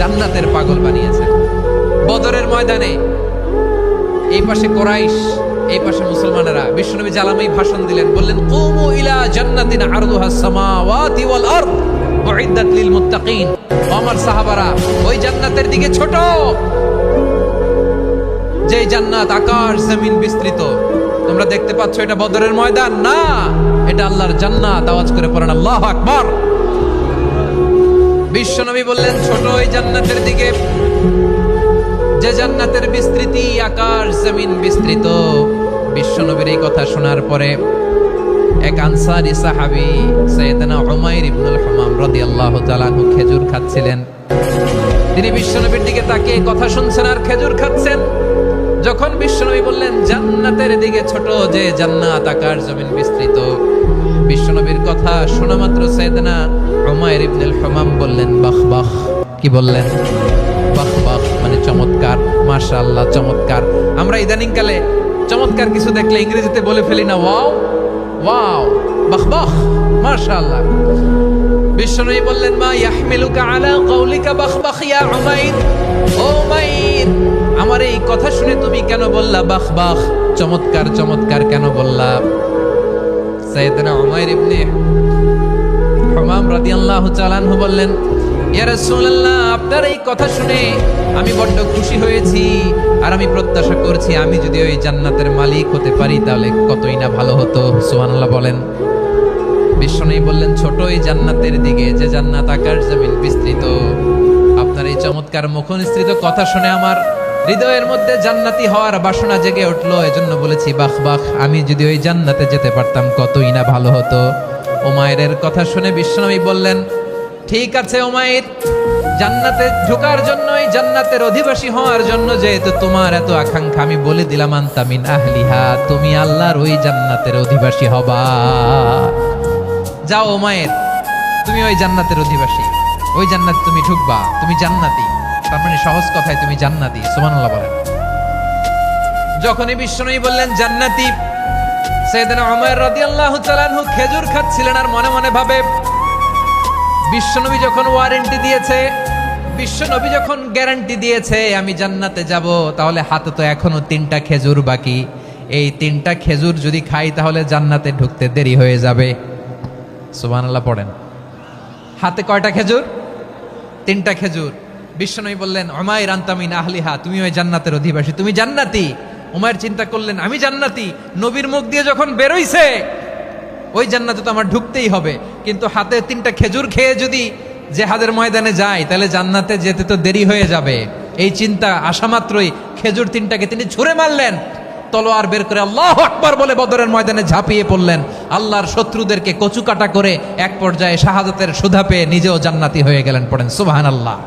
জান্নাতের পাগল বানিয়েছেন। বদরের ময়দানে এই পাশে কোরাইশ, এই পাশে মুসলমানেরা। বিশ্বনবী জালামি ভাষণ দিলেন, বললেন কুমু ইলা জান্নাতিন আরদুহাস সামাওয়াতি ওয়াল আরদ উইদ্দাত লিল মুত্তাকিন। আমার সাহাবারা, ওই জান্নাতের দিকে ছোট, যে জান্নাত আকাশ জমিন বিস্তৃত। তোমরা দেখতে পাচ্ছ এটা বদরের ময়দান না, এটা আল্লাহর জান্নাত। আওয়াজ করে পড়েন আল্লাহু আকবার। বিশ্বনবী বললেন ছোট ওই জান্নাতের দিকে, যে জান্নাতের বিস্তৃতি আকাশ জমিন বিস্তৃত। বিশ্বনবীর এই কথা শোনার পরে এক আনসারী সাহাবী সাইয়েদনা উমাইর ইবনুল হামাম রাদিয়াল্লাহু তাআলা আনহু খেজুর খাচ্ছিলেন। তিনি বিশ্বনবীর দিকে তাকিয়ে কথা শুনছেন আর খেজুর খাচ্ছেন। যখন বিশ্বনবী বললেন জান্নাতের দিকে ছোট, যে জান্নাত আকাশ জমিন বিস্তৃত, বিশ্বনবীর কথা শোনা মাত্র সাইয়েদনা উমাইর ইবনুল হামাম বললেন বাহ বাহ। কি বললেন? বাহ বাহ, মানে চমৎকার, মাশাআল্লাহ, চমৎকার। আমরা ইদানিং কালে চমৎকার কিছু দেখলে ইংরেজিতে বলে ফেলি না ওয়াও ওয়াও, বাহ বাহ, মাশাআল্লাহ। বিশ্বনবী বললেন মা ইয়াহমিলুকা আলা কাউলিকা বাহ বাহ ইয়া উমাইর। ও উমাইর, আমার এই কথা শুনে তুমি কেন বললা বাহ বাহ, চমৎকার চমৎকার কেন বললা? সাইয়েদনা উমাইর ইবনে হামাম রাদিয়াল্লাহু তাআলা আনহু বললেন ইয়া রাসূলুল্লাহ, আপনার এই কথা শুনে আমি বড্ড খুশি হয়েছি, আর আমি প্রত্যাশা করছি আমি যদি ওই জান্নাতের মালিক হতে পারি তাহলে কতই না ভালো হতো। সুবহানাল্লাহ বলেন। বিশ্বনবী বললেন ছোট ওই জান্নাতের দিকে, যে জান্নাত আকাশ জমিন বিস্তৃত। আপনার এই চমৎকার মুখনিসৃত কথা শুনে আমার হৃদয়ের মধ্যে জান্নাতি হওয়ার বাসনা জেগে উঠলো, এজন্য বলেছি বাহ বাহ, আমি যদি ওই জান্নাতে যেতে পারতাম কতই না ভালো হতো। উমাইরের কথা শুনে বিশ্বনবী বললেন ঠিক আছে উমাইর, জান্নাতে ঢোকার জন্য, এই জান্নাতের অধিবাসী হওয়ার জন্য যেহেতু তোমার এত আকাঙ্ক্ষা, আমি বলে দিলাম আনতা মিন আহলিহা, তুমি আল্লাহর ওই জান্নাতের অধিবাসী হবা। যাও উমাইর, তুমি ওই জান্নাতের অধিবাসী, ওই জান্নাতে তুমি ঢুকবা, তুমি জান্নাতি। তার মানে সহজ কথায় তুমি জান্নাতি। সুবহানাল্লাহ বলেন। যখনই বিশ্বনবী বললেন জান্নাতি, সাইয়েদনা উমাইর রাদিয়াল্লাহু তাআলা আনহু খেজুর খাচ্ছিলেন আর মনে মনে ভাবে বিশ্বনবী যখন ওয়ারেন্টি দিয়েছে, বিশ্বনবী যখন গ্যারান্টি দিয়েছে আমি জান্নাতে যাব, তাহলে হাতে তো এখনো 3টা খেজুর বাকি। এই 3টা খেজুর যদি খাই তাহলে জান্নাতে ঢুকতে দেরি হয়ে যাবে। সুবহানাল্লাহ পড়েন। হাতে কয়টা খেজুর? 3টা খেজুর। বিশ্বনবী বললেন উমাইর আনতা মিন আহলিহা, তুমি ওই জান্নাতের অধিবাসী, তুমি জান্নাতি। উমাইর চিন্তা করলেন আমি জান্নাতি, নবীর মুখ দিয়ে যখন বেরোইছে ওই জান্নাতে তো আমার ঢুকতেই হবে, কিন্তু হাতে 3টা খেজুর খেয়ে যদি জেহাদের ময়দানে যায় তাহলে জান্নাতে যেতে তো দেরি হয়ে যাবে। এই চিন্তা আসা মাত্রই খেজুর 3টাকে তিনি ছুঁড়ে মারলেন, তলোয়ার বের করে আল্লাহু আকবার বলে বদরের ময়দানে ঝাঁপিয়ে পড়লেন। আল্লাহর শত্রুদেরকে কচুকাটা করে এক পর্যায়ে শাহাদাতের সুধা পেয়ে নিজেও জান্নাতি হয়ে গেলেন। পড়েন সুবহানাল্লাহ।